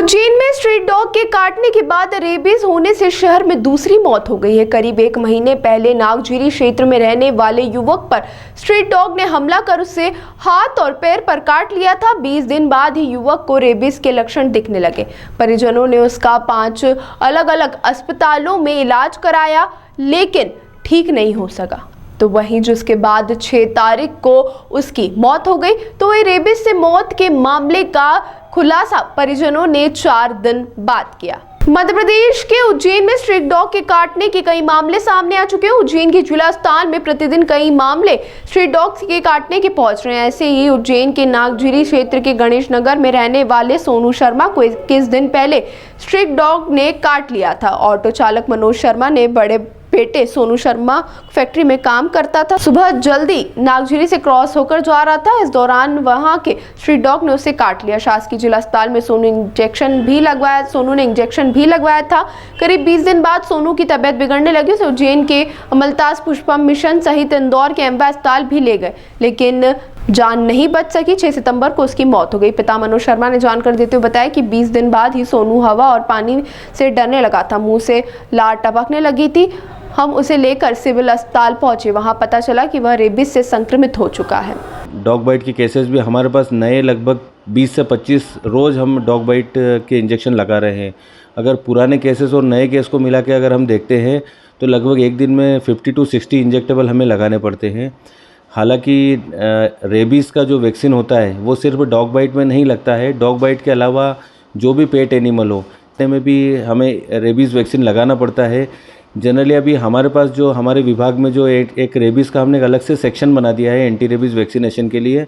उज्जैन में street dog के काटने के बाद रेबीज होने से शहर में दूसरी मौत हो गई है। करीब 1 महीने पहले नागझीरी क्षेत्र में रहने वाले युवक पर स्ट्रीट डॉग ने हमला कर उससे हाथ और पैर पर काट लिया था। 20 दिन बाद ही युवक को रेबीज के लक्षण दिखने लगे। परिजनों ने उसका 5 अलग अलग अस्पतालों में इलाज कराया, लेकिन ठीक नहीं हो सका। तो वहीं जिसके बाद 6 तारीख को उसकी मौत हो गई। तो ये रेबीज से मौत के मामले का खुलासा परिजनों ने 4 दिन बाद किया। मध्य प्रदेश के उज्जैन में स्ट्रीट डॉग के काटने के कई मामले सामने आ चुके हैं। उज्जैन के जिला अस्पताल में प्रतिदिन कई मामले स्ट्रीट डॉग के काटने के पहुंच रहे हैं। ऐसे ही उज्जैन के नागझीरी क्षेत्र के गणेश नगर में रहने वाले सोनू शर्मा को 21 दिन पहले स्ट्रीट डॉग ने काट लिया था। ऑटो चालक मनोज शर्मा ने बड़े बेटे सोनू शर्मा फैक्ट्री में काम करता था। सुबह जल्दी नागझीरी से क्रॉस होकर जा रहा था। इस दौरान वहां के स्ट्रीट डॉग ने उसे काट लिया। शासकीय जिला अस्पताल में सोनू ने इंजेक्शन भी लगवाया था। करीब 20 दिन बाद सोनू की तबीयत बिगड़ने लगी। उसे उज्जैन के अमलतास पुष्पम मिशन सहित इंदौर के एम्बा अस्पताल भी ले गए, लेकिन जान नहीं बच सकी। 6 सितंबर को उसकी मौत हो गई। पिता मनोज शर्मा ने जानकारी देते हुए बताया कि 20 दिन बाद ही सोनू हवा और पानी से डरने लगा था। मुंह से लार टपकने लगी थी। हम उसे लेकर सिविल अस्पताल पहुंचे। वहां पता चला कि वह रेबीज से संक्रमित हो चुका है। डॉग बाइट के केसेस भी हमारे पास नए लगभग 20 से 25 रोज़ हम डॉग बाइट के इंजेक्शन लगा रहे हैं। अगर पुराने केसेस और नए केस को मिला के अगर हम देखते हैं तो लगभग एक दिन में 50 to 60 इंजेक्टेबल हमें लगाने पड़ते हैं। हालांकि रेबीज़ का जो वैक्सीन होता है वो सिर्फ डॉग बाइट में नहीं लगता है। डॉग बाइट के अलावा जो भी पेट एनिमल हो में भी हमें रेबीज़ वैक्सीन लगाना पड़ता है। जनरली अभी हमारे पास जो हमारे विभाग में जो एक रेबीज़ का हमने एक अलग से सेक्शन बना दिया है एंटी रेबीज़ वैक्सीनेशन के लिए।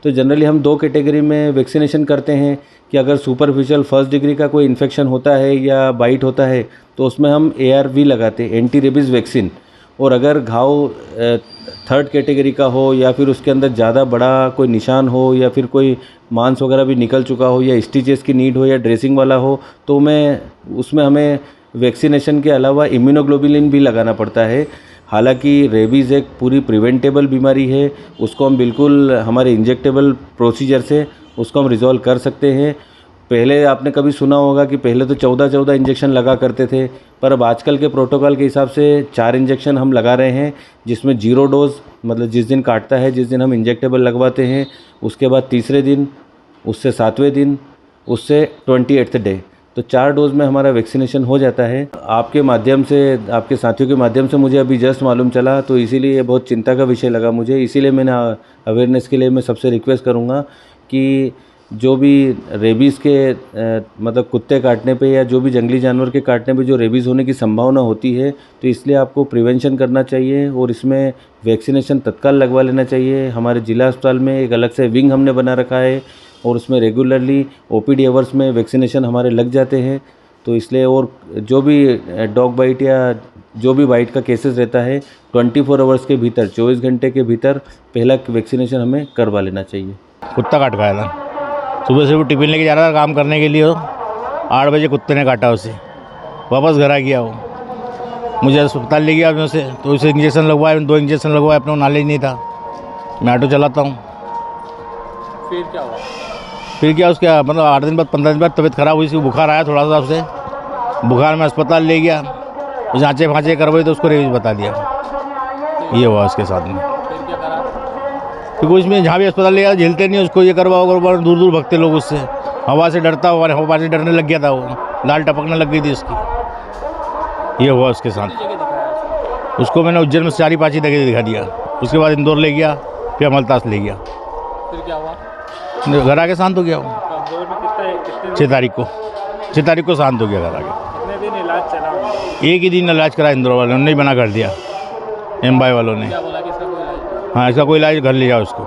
तो जनरली हम 2 कैटेगरी में वैक्सीनेशन करते हैं कि अगर सुपरफिशियल 1st डिग्री का कोई इन्फेक्शन होता है या बाइट होता है तो उसमें हम ARV लगाते हैं, एंटी रेबीज़ वैक्सीन। और अगर घाव 3rd कैटेगरी का हो या फिर उसके अंदर ज़्यादा बड़ा कोई निशान हो या फिर कोई मांस वगैरह भी निकल चुका हो या स्टिचेस की नीड हो या ड्रेसिंग वाला हो तो उसमें हमें वैक्सीनेशन के अलावा इम्यूनोग्लोबुलिन भी लगाना पड़ता है। हालांकि रेबीज़ एक पूरी प्रिवेंटेबल बीमारी है, उसको हम बिल्कुल हमारे इंजेक्टेबल प्रोसीजर से उसको हम रिजॉल्व कर सकते हैं। पहले आपने कभी सुना होगा कि पहले तो 14 इंजेक्शन लगा करते थे, पर अब आजकल के प्रोटोकॉल के हिसाब से 4 इंजेक्शन हम लगा रहे हैं, जिसमें 0 डोज मतलब जिस दिन काटता है जिस दिन हम इंजेक्टेबल लगवाते हैं, उसके बाद तीसरे दिन, उससे 7वें दिन, उससे 28th डे, तो 4 डोज में हमारा वैक्सीनेशन हो जाता है। आपके माध्यम से, आपके साथियों के माध्यम से मुझे अभी जस्ट मालूम चला, तो इसीलिए ये बहुत चिंता का विषय लगा मुझे। इसीलिए मैंने अवेयरनेस के लिए मैं सबसे रिक्वेस्ट करूँगा कि जो भी रेबीज़ के मतलब कुत्ते काटने पे या जो भी जंगली जानवर के काटने पे जो रेबीज़ होने की संभावना होती है, तो इसलिए आपको प्रिवेंशन करना चाहिए और इसमें वैक्सीनेशन तत्काल लगवा लेना चाहिए। हमारे जिला अस्पताल में एक अलग से विंग हमने बना रखा है और उसमें रेगुलरली OPD आवर्स में वैक्सीनेशन हमारे लग जाते हैं। तो इसलिए और जो भी डॉग बाइट या जो भी बाइट का केसेस रहता है 24 आवर्स के भीतर, 24 घंटे के भीतर पहला वैक्सीनेशन हमें करवा लेना चाहिए। कुत्ता काट खाया था। सुबह से वो टिफिन लेके जा रहा था काम करने के लिए। 8 बजे कुत्ते ने काटा उसे, वापस घर आ गया। वो मुझे अस्पताल ले गया उसे, तो उसे इंजेक्शन लगवाए, 2 इंजेक्शन लगवाए। अपना नॉलेज नहीं था, मैं ऑटो चलाता हूँ। फिर क्या हुआ? फिर क्या उसके मतलब 8 दिन बाद 15 दिन बाद तबीयत ख़राब हुई, बुखार आया थोड़ा सा। उसे बुखार में अस्पताल ले गया, जाँचें फाँचें करवाई तो उसको रेबीज बता दिया। ये हुआ उसके साथ में। क्योंकि उसमें जहाँ भी अस्पताल ले गया झेलते नहीं उसको, ये करवाओ दूर दूर भगते लोग उससे। हवा से डरता हुआ, हवा से डरने लग गया था, वो लाल टपकने लग गई थी उसकी। ये हुआ उसके साथ। उसको मैंने उज्जैन में 4-5 जगह दिखा दिया। उसके बाद इंदौर ले गया, फिर अमलतास ले गया। फिर क्या हुआ? घर आके शांत हो गया वो। 6 तारीख को 6 तारीख को शांत हो गया घर आके। कितने दिन इलाज चला? एक ही दिन इलाज करा इंदौर वालों ने, बना कर दिया एम्बाई वालों ने। क्या बोला कि इसका कोई इलाज नहीं? हाँ, इसका कोई इलाज, घर ले जाओ उसको।